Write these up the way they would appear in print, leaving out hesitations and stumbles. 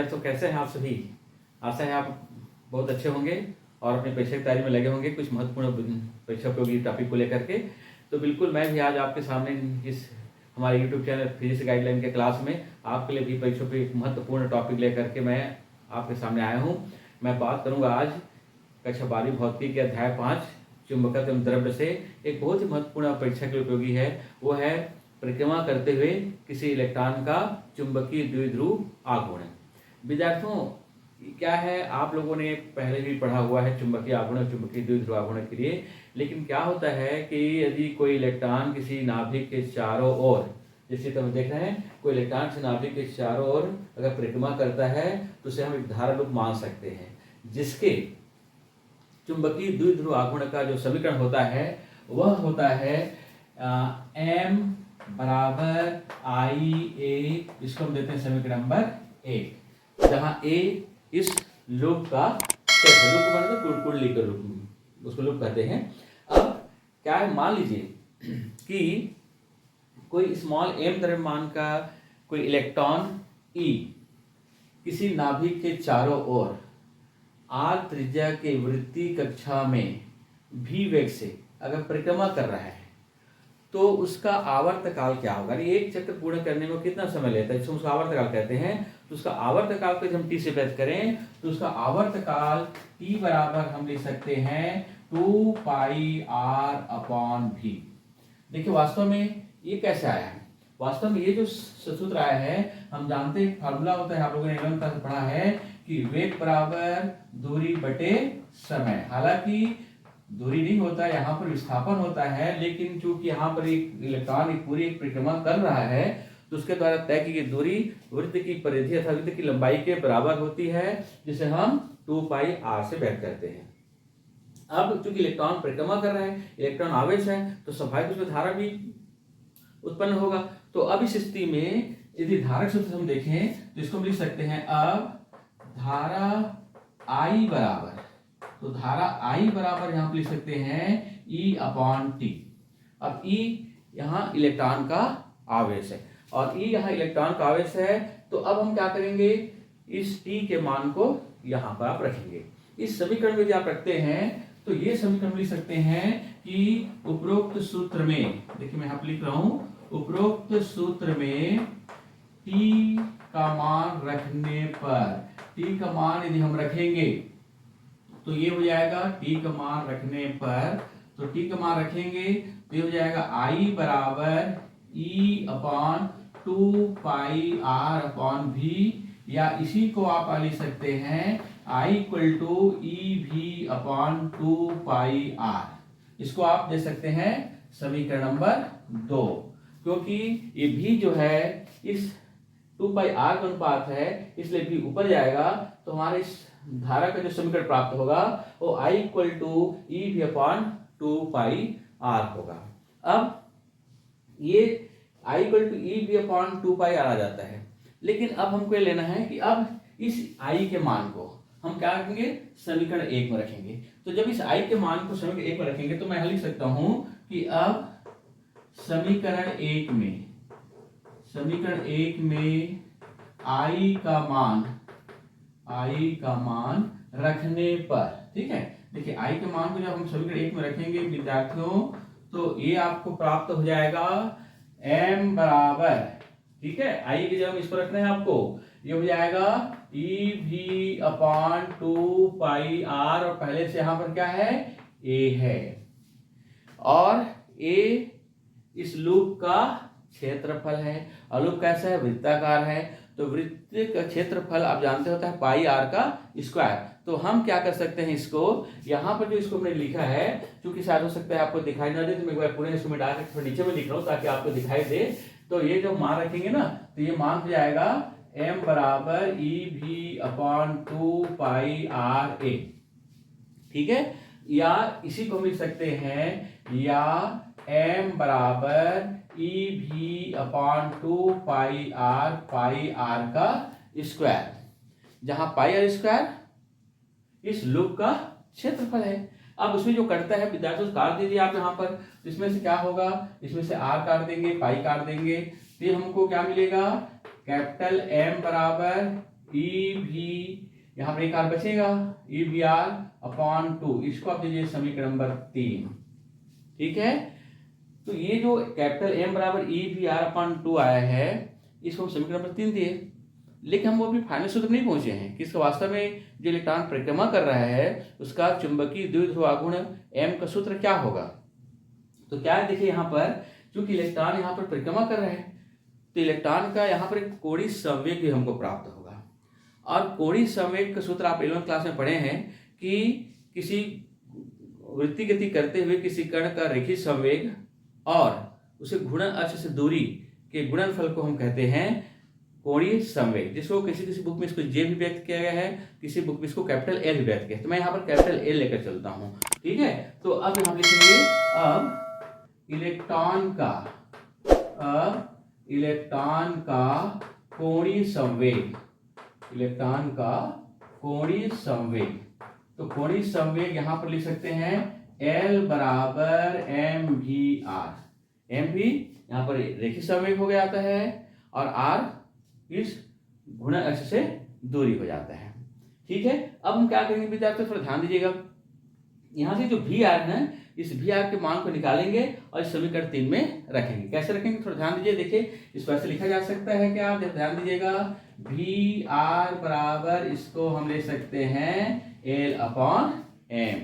विद्यार्थियों, कैसे हैं आप सभी। आशा है आप बहुत अच्छे होंगे और अपनी परीक्षा की तैयारी में लगे होंगे कुछ महत्वपूर्ण परीक्षा उपयोगी टॉपिक को लेकर के। तो बिल्कुल मैं भी आज आपके सामने इस हमारे यूट्यूब चैनल फिजिक्स गाइडलाइन के क्लास में आपके लिए भी परीक्षा पे एक महत्वपूर्ण टॉपिक लेकर के मैं आपके सामने आया हूँ। मैं बात करूँगा आज कक्षा 12वीं भौतिकी के अध्याय 5 चुंबकत्व एवं द्रव्य से एक बहुत ही महत्वपूर्ण परीक्षा के लिए उपयोगी है। वो है परिक्रमा करते हुए किसी इलेक्ट्रॉन का चुंबकीय द्विध्रुव आघूर्ण। विद्यार्थियों, क्या है, आप लोगों ने पहले भी पढ़ा हुआ है चुंबकीय आघूर्ण, चुंबकीय द्विध्रुव आघूर्ण के लिए। लेकिन क्या होता है कि यदि कोई इलेक्ट्रॉन किसी नाभिक के चारों ओर, जैसे तो हम देख रहे हैं, कोई इलेक्ट्रॉन किसी नाभिक के चारों ओर अगर परिक्रमा करता है तो उसे हम एक धारा लूप मान सकते हैं, जिसके चुंबकीय द्विध्रुव आघूर्ण का जो समीकरण होता है वह होता है m बराबर आई ए। इसको हम देते हैं समीकरण नंबर 1, जहाँ a इस लूप का क्षेत्र, लूप को मतलब कुंडली का लूप, उसको लूप कहते हैं। अब क्या है, मान लीजिए कि कोई स्मॉल m द्रव्यमान का कोई इलेक्ट्रॉन E किसी नाभिक के चारों ओर r त्रिज्या के वृत्तीय कक्षा में v वेग से अगर परिक्रमा कर रहा है तो उसका आवर्तकाल क्या होगा। एक चक्र पूर्ण करने में कितना समय लेता है, जिसको उसका आवर्तकाल कहते हैं। तो उसका आवर्तकाल को जब हम t से व्यक्त करें तो उसका आवर्तकाल t बराबर हम लिख सकते हैं 2 पाई r अपॉन v। देखिए वास्तव में ये कैसे आया है। वास्तव में ये जो सूत्र आया है, हम जानते हैं फार्मूला होता है, आप लोगों ने 11वीं क्लास में पढ़ा है कि वेग बराबर दूरी बटे समय। हालांकि दूरी नहीं होता, यहाँ पर विस्थापन होता है, लेकिन चूंकि यहाँ पर एक इलेक्ट्रॉन एक पूरी एक परिक्रमा कर रहा है तो उसके द्वारा तय की गई दूरी वृत्त की परिधि अथवा वृत्त की लंबाई के बराबर होती है, जिसे हम 2 पाई r से व्यक्त करते हैं। अब चूंकि इलेक्ट्रॉन परिक्रमा कर रहा है, इलेक्ट्रॉन आवेश है, तो स्वाभाविक उसमें धारा भी उत्पन्न होगा। तो अब इस स्थिति में यदि धारक सूत्र हम देखें तो इसको हम लिख सकते हैं, अब धारा I बराबर, तो धारा I बराबर यहाँ पे लिख सकते हैं E अपॉन टी। अब E यहाँ इलेक्ट्रॉन का आवेश है और E यहाँ इलेक्ट्रॉन का आवेश है। तो अब हम क्या करेंगे, इस T के मान को यहाँ पर आप रखेंगे। इस समीकरण में यदि आप रखते हैं तो ये समीकरण लिख सकते हैं कि उपरोक्त सूत्र में, देखिए मैं यहाँ पे लिख रहा हूँ, उपरोक्त सूत्र में T का मान रखने पर, T का मान यदि हम रखेंगे तो ये हो जाएगा, T का मान रखने पर, तो T का मान रखेंगे तो ये हो जाएगा I बराबर E upon 2 pi R upon V, या इसी को आप लिख सकते हैं I equal to EV upon 2 pi R। इसको आप दे सकते हैं समीकरण नंबर 2, क्योंकि ये V जो है इस 2 पाई R का अनुपात है, इसलिए V ऊपर जाएगा तो हमारे इस धारा का जो समीकरण प्राप्त होगा वो I equal to EV upon 2 pi R होगा। अब ये I equal to EV upon 2 pi R आ जाता है, लेकिन अब हमको ये लेना है कि अब इस I के मान को हम क्या रखेंगे, समीकरण 1 में रखेंगे। तो जब इस I के मान को समीकरण 1 में रखेंगे तो मैं लिख सकता हूं कि अब समीकरण 1 में I का मान रखने पर, ठीक है, देखिए I के मान को जब हम समीकरण 1 में रखेंगे विद्यार्थियों तो ये आपको प्राप्त हो जाएगा m बराबर, ठीक है, I की जगह इस पर रखना है आपको, ये हो जाएगा EV अपॉन 2 पाई R, और पहले से यहाँ पर क्या है, A है, और A इस लूप का क्षेत्रफल है, और लूप कैसा है, वृत्ताकार है। तो वृत्त का क्षेत्रफल आप जानते होता है पाई R का स्क्वायर। तो हम क्या कर सकते हैं, इसको यहाँ पर जो इसको मैंने लिखा है, क्योंकि शायद हो सकता है आपको दिखाई ना दे, तो मैं एक बार पूरे इसको मिटा के नीचे में लिख रहा हूँ ताकि आपको दिखाई दे। तो ये जो मान रखेंगे ना, तो ये मान हो जाएगा m बराबर EV अपॉन 2 पाई RA, ठीक है, या इसी को लिख सकते हैं, या m बराबर EV अपॉन 2 पाई R का स्क्वायर, जहां पाई R स्क्वायर इस लूप का क्षेत्रफल है। अब उसमें जो कटता है विद्यार्थियों काट दीजिए आप यहाँ पर, तो इसमें से क्या होगा, इसमें से R काट देंगे, पाई काट देंगे, तो हमको क्या मिलेगा, कैपिटल M बराबर ई भी, यहाँ पर एक आर बचेगा, ई भी आर अपॉन 2, इसको आप दीजिए समीकरण नंबर 3। ठीक है, तो ये जो कैपिटल एम बराबर ई भी आर अपॉन 2 आया है, इसको हम समीकरण नंबर 3 दिए। लेकिन हम वो अभी फाइनल सूत्र नहीं पहुंचे हैं कि इसका वास्तव में जो इलेक्ट्रॉन परिक्रमा कर रहा है उसका चुंबकीय द्विध्रुव आघूर्ण एम का सूत्र क्या होगा। तो क्या है, देखिए यहाँ पर चूंकि इलेक्ट्रॉन यहाँ पर परिक्रमा कर रहे हैं तो इलेक्ट्रॉन का यहाँ पर एक कोणीय संवेग भी हमको प्राप्त होगा। और कोणीय संवेग का सूत्र आप 11वीं क्लास में पढ़े हैं कि किसी वृत्तीय गति करते हुए किसी कण का रेखीय संवेग और उसे घूर्णन अक्ष से दूरी के गुणनफल को हम कहते हैं कोणीय संवेग, जिसको किसी किसी बुक में इसको जे भी व्यक्त किया गया है, किसी बुक में इसको कैपिटल एल भी व्यक्त किया है। तो मैं यहाँ पर कैपिटल एल लेकर चलता हूँ। ठीक है, तो अब हम लिखेंगे अब इलेक्ट्रॉन का कोणीय संवेग, इलेक्ट्रॉन का कोणीय संवेग। तो कोणीय संवेग यहाँ पर लिख सकते हैं L बराबर एम भी आर। एम भी यहाँ पर रेखीय संवेग हो गया आता है और आर इस घूर्णन अक्ष से दूरी हो जाता है। ठीक है, अब हम क्या करेंगे विद्यार्थियों, थोड़ा ध्यान दीजिएगा। यहाँ से जो भी आर है इस भी आर के मान को निकालेंगे और इस समीकरण 3 में रखेंगे। कैसे रखेंगे, थोड़ा ध्यान दीजिए। देखिए इस पर ऐसे लिखा जा सकता है, क्या आप ध्यान दीजिएगा, भी आर बराबर इसको हम ले सकते हैं एल अपॉन एम।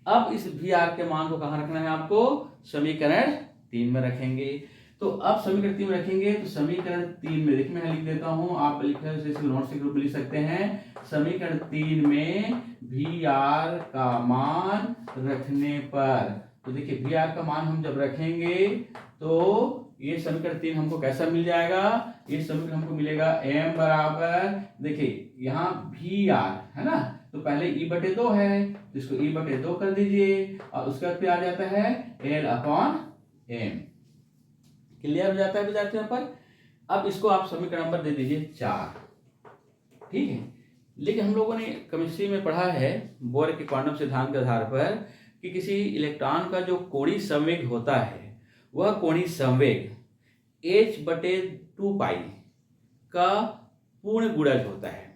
अब इस भी आर के मान को कहाँ रखना है आपको, समीकरण 3 में रखेंगे। तो अब समीकरण 3 में रखेंगे तो समीकरण 3 में देखिए मैं लिख देता हूं, आप लिखे नोट्स के रूप में लिख सकते हैं। समीकरण 3 में भी आर का मान रखने पर, तो देखिए भी आर का मान हम जब रखेंगे तो ये समीकरण 3 हमको कैसा मिल जाएगा, ये समीकरण हमको मिलेगा m बराबर, देखिए यहाँ भी आर है ना, तो पहले ई बटे 2 है तो इसको ई बटे 2 कर दीजिए और उसके बाद फिर आ जाता है एल अपॉन एम। क्लियर हो जाता है विद्यार्थियों पर। अब इसको आप समीकरण नंबर दे दीजिए 4। ठीक है, लेकिन हम लोगों ने केमिस्ट्री में पढ़ा है बोर के क्वांटम सिद्धांत के आधार पर कि किसी इलेक्ट्रॉन का जो कोणीय संवेग होता है वह कोणीय संवेग h/2 पाई का पूर्ण गुणज होता है।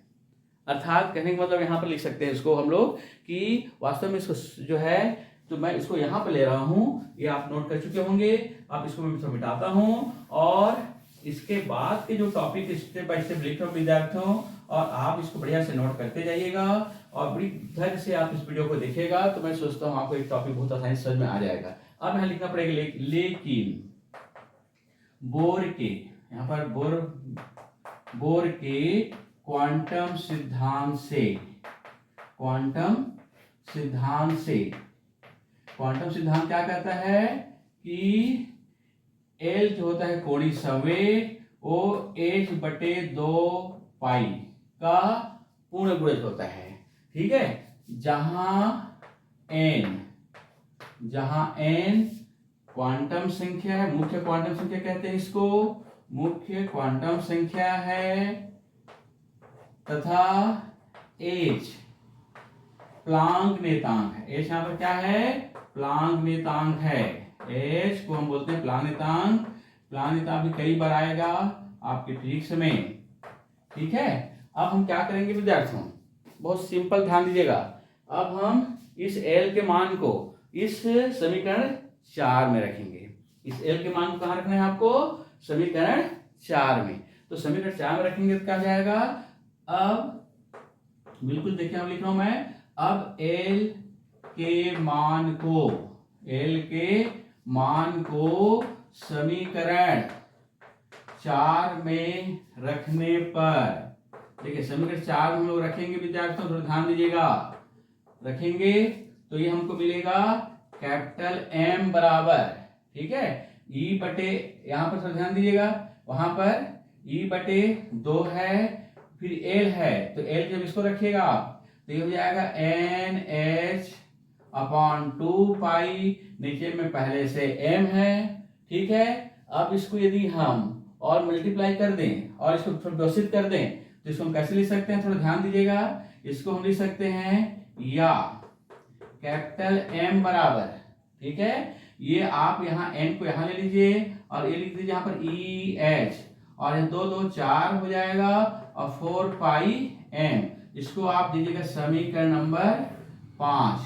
अर्थात कहने का मतलब यहाँ पर लिख सकते हैं इसको हम लोग कि वास्तव में इसको जो है, तो मैं इसको यहाँ पर ले रहा हूँ, ये आप नोट कर चुके होंगे। आप इसको मैं मिटाता हूँ और इसके बाद के जो टॉपिक स्टेप बाय स्टेप लिख रहा हूँ विद्यार्थियों, और आप इसको बढ़िया से नोट करते जाइएगा और बड़ी धैर्य से आप इस वीडियो को देखिएगा तो मैं सोचता हूँ आपको एक टॉपिक बहुत आसानी से समझ में आ जाएगा। अब यहाँ लिखना पड़ेगा लेकिन बोर के, यहाँ पर बोर के क्वांटम सिद्धांत से, क्वांटम सिद्धांत क्या कहता है कि L जो होता है कोणीय संवेग वो h/2 पाई का पूर्ण गुणज होता है। ठीक है, जहां n क्वांटम संख्या है, मुख्य क्वांटम संख्या कहते हैं इसको, मुख्य क्वांटम संख्या है, तथा h प्लांक नेतांक है। h यहाँ पर क्या है, प्लांक नेतांक है। h को हम बोलते हैं प्लांक नेतांक। प्लांक नेतांक भी कई बार आएगा आपके फिजिक्स में। ठीक है, अब हम क्या करेंगे विद्यार्थियों, बहुत सिंपल ध्यान दीजिएगा। अब हम इस L के मान को इस समीकरण 4 में रखेंगे। इस L के मान को कहाँ रखना है आपको, समीकरण 4 में। तो समीकरण 4 में रखेंगे तो क्या जाएगा, अब बिल्कुल देखिए हम लिख रहा हूं मैं, अब L के मान को समीकरण 4 में रखने पर, देखिए समीकरण 4 में हम लोग रखेंगे विद्यार्थियों, थोड़ा ध्यान दीजिएगा, रखेंगे तो ये हमको मिलेगा कैपिटल M बराबर, ठीक है, E बटे, यहाँ पर थोड़ा ध्यान दीजिएगा, वहां पर E/2 है, फिर L है, तो L जब इसको रखिएगा आप तो ये हो जाएगा NH/2 पाई, नीचे में पहले से M है। ठीक है, अब इसको यदि हम और मल्टीप्लाई कर दें और इसको प्रदर्शित कर दें तो इसको हम कैसे लिख सकते हैं, थोड़ा ध्यान दीजिएगा। इसको हम लिख सकते हैं या कैपिटल M बराबर, ठीक है, ये आप यहाँ N को यहाँ ले लीजिए और ये लिख दीजिए यहाँ पर EH, और ये 2 2 4 हो जाएगा और 4 पाई m, इसको आप दीजिएगा समीकरण नंबर 5।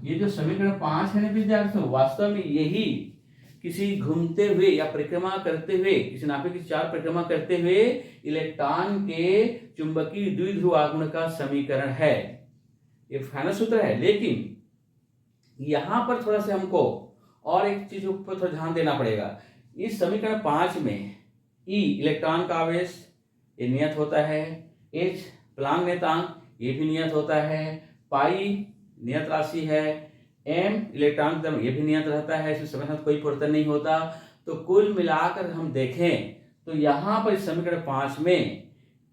ये जो समीकरण 5 है ना विद्यार्थियों, वास्तव में यही किसी घूमते हुए या परिक्रमा करते हुए, किसी नाभिक की चार परिक्रमा करते हुए इलेक्ट्रॉन के चुंबकीय द्विध्रुव आघूर्ण का समीकरण है। ये फाइनल सूत्र है, लेकिन यहां पर थोड़ा सा हमको और एक चीज पर थोड़ा ध्यान देना पड़ेगा। इस समीकरण 5 में ई इलेक्ट्रॉन का आवेश ये नियत होता है, एच प्लांक नियतांक ये भी नियत होता है, पाई नियत राशि है, एम इलेक्ट्रॉन का ये भी नियत रहता है, इसमें समय साथ कोई परिवर्तन नहीं होता। तो कुल मिलाकर हम देखें तो यहाँ पर इस समीकरण 5 में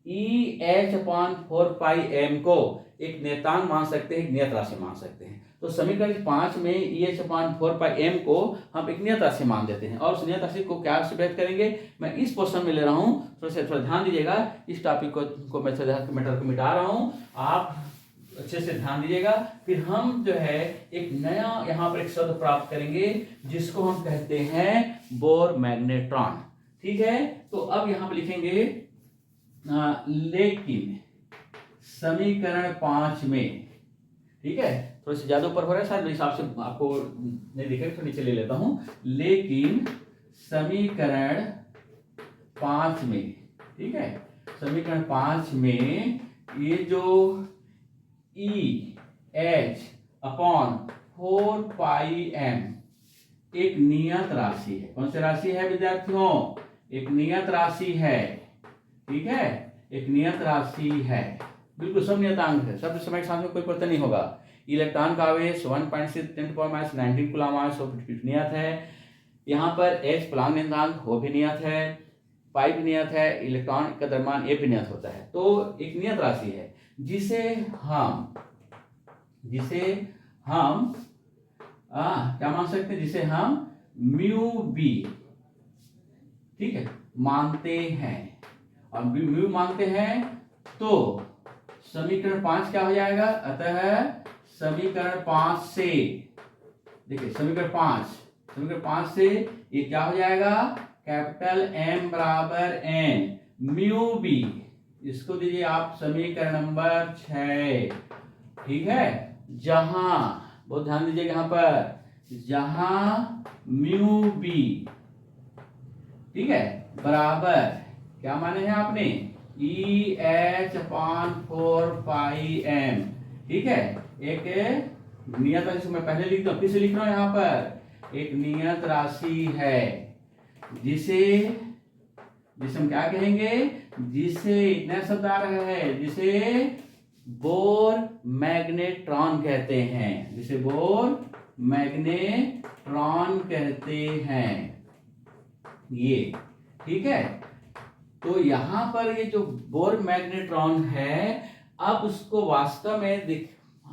ई एच अपॉन 4 पाई एम को एक नियतांक मान सकते हैं, एक नियत राशि मान सकते हैं। तो समीकरण 5 में ई एच अपॉन 4 पाई एम को हम एक नियत राशि मान देते हैं, और उस नियत राशि को क्या से व्यक्त करेंगे, मैं इस पोर्शन में ले रहा हूँ, थोड़ा ध्यान दीजिएगा। इस टॉपिक को मैं मैटर को मिटा रहा हूँ, आप अच्छे से ध्यान दीजिएगा। फिर हम जो है एक नया यहाँ पर एक शब्द प्राप्त करेंगे जिसको हम कहते हैं बोर मैग्नेट्रॉन। ठीक है, तो अब यहाँ पर लिखेंगे लेकिन समीकरण 5 में, ठीक है, थोड़ा सा ज्यादा ऊपर हो रहा है शायद, मेरे हिसाब से आपको नहीं दिखेगा तो नीचे ले लेता हूं। लेकिन समीकरण 5 में, ठीक है, समीकरण 5 में ये जो ई एच अपॉन 4 पाई एम एक नियत राशि है। कौन सी राशि है विद्यार्थियों? एक नियत राशि है, ठीक है, एक नियत राशि है, बिल्कुल सब नियतांक है, सब समय के साथ में कोई परिवर्तन नहीं होगा। इलेक्ट्रॉन का आवेश 1.6 × 10⁻⁹ कूलम्ब नियत है। यहाँ पर H प्लांक नियतांक वो भी नियत है, पाई भी नियत है, इलेक्ट्रॉन का द्रव्यमान ये भी नियत होता है। तो एक नियत राशि है जिसे हम क्या मान सकते हैं, जिसे हम म्यू बी, ठीक है, मानते हैं। और म्यू मानते हैं तो समीकरण 5 क्या हो जाएगा? अतः समीकरण 5 से, देखिए समीकरण 5 से ये क्या हो जाएगा? कैपिटल M बराबर N म्यू बी, इसको दीजिए आप समीकरण नंबर 6, ठीक है, जहां, बहुत ध्यान दीजिएगा यहाँ पर, जहां म्यू बी, ठीक है, बराबर क्या माने हैं आपने? ई एच अपॉन 4 पाई एम, ठीक है, एक नियत राशि मैं पहले लिख दूं, फिर से लिख रहा हूं यहाँ पर, एक नियत राशि है जिसे हम क्या कहेंगे? जिसे इतना शब्द आ रहा है, जिसे बोर मैग्नेट्रॉन कहते हैं, जिसे बोर मैग्नेट्रॉन कहते हैं, ये, ठीक है। तो यहां पर ये जो बोर मैग्नेट्रॉन है, अब उसको वास्तव में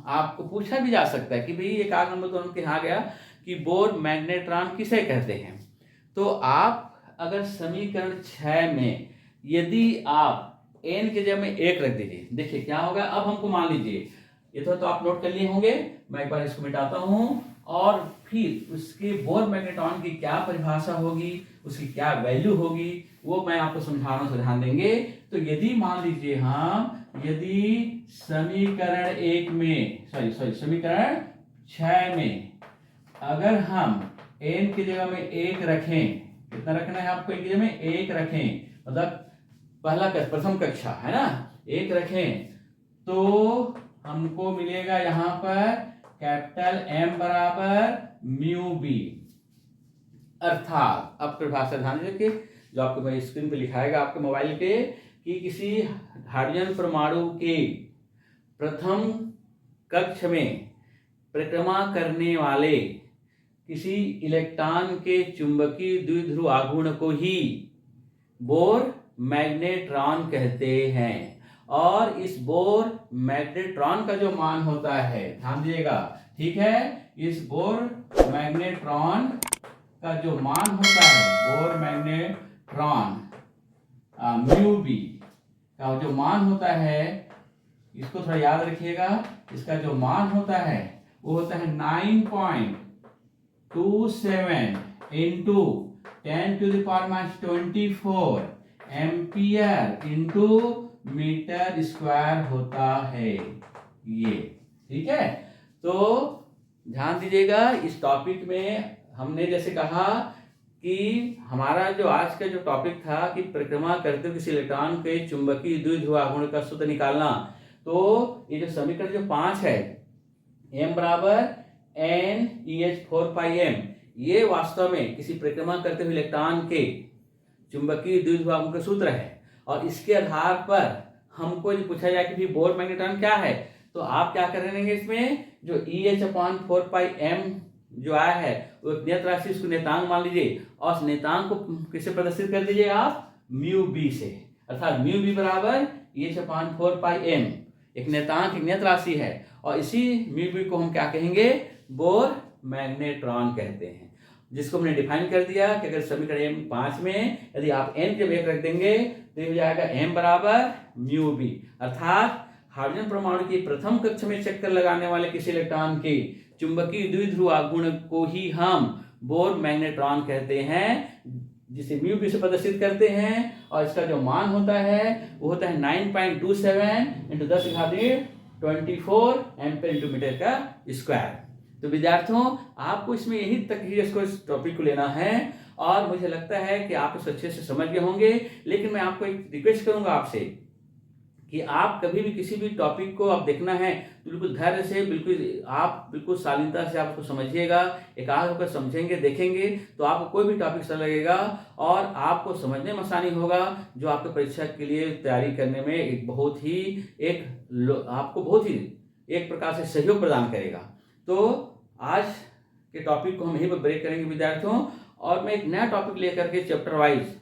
आपको पूछा भी जा सकता है कि भाई एक आध नंबर तो उनके यहाँ गया कि बोर मैग्नेट्रॉन किसे कहते हैं। तो आप अगर समीकरण 6 में यदि आप n के जगह में 1 रख दीजिए, देखिए क्या होगा। अब हमको मान लीजिए, ये तो आप नोट कर लिए होंगे, मैं एक बार इसको मिटाता हूं, और फिर उसके बोर मैग्नेट्रॉन की क्या परिभाषा होगी, उसकी क्या वैल्यू होगी, वो मैं आपको समझा रहा हूं, ध्यान देंगे। तो यदि मान लीजिए यदि समीकरण 1 में, समीकरण 6 में अगर हम n की जगह में 1 रखें, कितना रखना है आपको? n की जगह में 1 रखें, मतलब प्रथम कक्षा है ना, 1 रखें, तो हमको मिलेगा यहाँ पर कैपिटल M बराबर म्यू बी। अर्थात अब परिभाषा ध्यान रखिए, जो आपको स्क्रीन पे लिखाएगा आपके मोबाइल पे, कि किसी हाइड्रोजन परमाणु के प्रथम कक्ष में परिक्रमा करने वाले किसी इलेक्ट्रॉन के चुंबकीय द्विध्रुव आघूर्ण को ही बोर मैग्नेट्रॉन कहते हैं। और इस बोर मैग्नेट्रॉन का जो मान होता है, ध्यान दीजिएगा, ठीक है, इस बोर मैग्नेट्रॉन का जो मान होता है, बोर मैग्नेट्रॉन म्यू बी का जो मान होता है, इसको थोड़ा याद रखिएगा, इसका जो मान होता है वो होता है 9.27 into 10⁻24 ampere into metre square होता है ये। ठीक है, तो ध्यान दीजिएगा इस टॉपिक में हमने जैसे कहा कि हमारा जो आज का जो टॉपिक था कि परिक्रमा करते हुए किसी इलेक्ट्रॉन के चुंबकीय द्विध्रुव आघूर्ण का सूत्र निकालना, तो ये जो समीकरण जो 5 है, m बराबर NEH4πm, ये वास्तव में किसी परिक्रमा करते हुए इलेक्ट्रॉन के चुंबकीय द्विध्रुव आघूर्ण का सूत्र है। और इसके आधार पर हमको ये पूछा जाए कि बोर मैग्नेट्रॉन क्या है, तो आप क्या करेंगे, इसमें जो EH/4πm जो आया है वो एक नियत राशि, उसको नेतांक मान लीजिए और उस नेतांक को किससे प्रदर्शित कर दीजिए आप, म्यू बी से। अर्थात म्यू बी बराबर EH/4πm एक नेतांक, एक नियत राशि है, और इसी म्यू बी को हम क्या कहेंगे, बोर मैग्नेट्रॉन कहते हैं, जिसको हमने डिफाइन कर दिया कि अगर समीकरण M5 में यदि आप n जब 1 रख देंगे तो ये हो जाएगा m बराबर म्यू बी। अर्थात हाइड्रोजन परमाणु की प्रथम कक्षा में चक्कर लगाने वाले किसी इलेक्ट्रॉन के चुंबकीय द्विध्रुव आघूर्ण को ही हम बोर मैग्नेट्रॉन कहते हैं, जिसे म्यू बी से प्रदर्शित करते हैं। और इसका जो मान होता है वो होता है 9.27 × 10⁻24 एम्पीयर × मीटर का स्क्वायर। तो विद्यार्थियों, आपको इसमें यही तक ही इसको इस टॉपिक को लेना है, और मुझे लगता है कि आप इसको अच्छे से समझ गए होंगे। लेकिन मैं आपको एक रिक्वेस्ट करूंगा आपसे कि आप कभी भी किसी भी टॉपिक को आप देखना है तो बिल्कुल धैर्य से, बिल्कुल शालीनता से आप उसको समझिएगा, एकाग्र होकर समझेंगे, देखेंगे तो आपको कोई भी टॉपिक अच्छा लगेगा और आपको समझने में आसानी होगा, जो आपके परीक्षा के लिए तैयारी करने में आपको बहुत ही एक प्रकार से सहयोग प्रदान करेगा। तो आज के टॉपिक को हम यहीं पर ब्रेक करेंगे विद्यार्थियों, और मैं एक नया टॉपिक लेकर के चैप्टर वाइज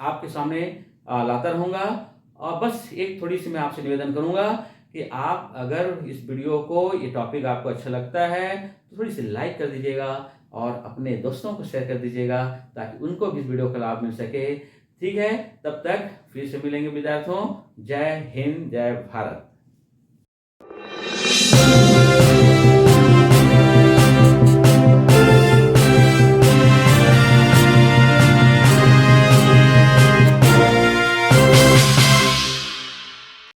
आपके सामने लाता रहूँगा। और बस एक थोड़ी सी मैं आपसे निवेदन करूंगा कि आप अगर इस वीडियो को, ये टॉपिक आपको अच्छा लगता है तो थोड़ी सी लाइक कर दीजिएगा और अपने दोस्तों को शेयर कर दीजिएगा, ताकि उनको भी इस वीडियो का लाभ मिल सके। ठीक है, तब तक फिर से मिलेंगे विद्यार्थियों। जय हिंद, जय भारत।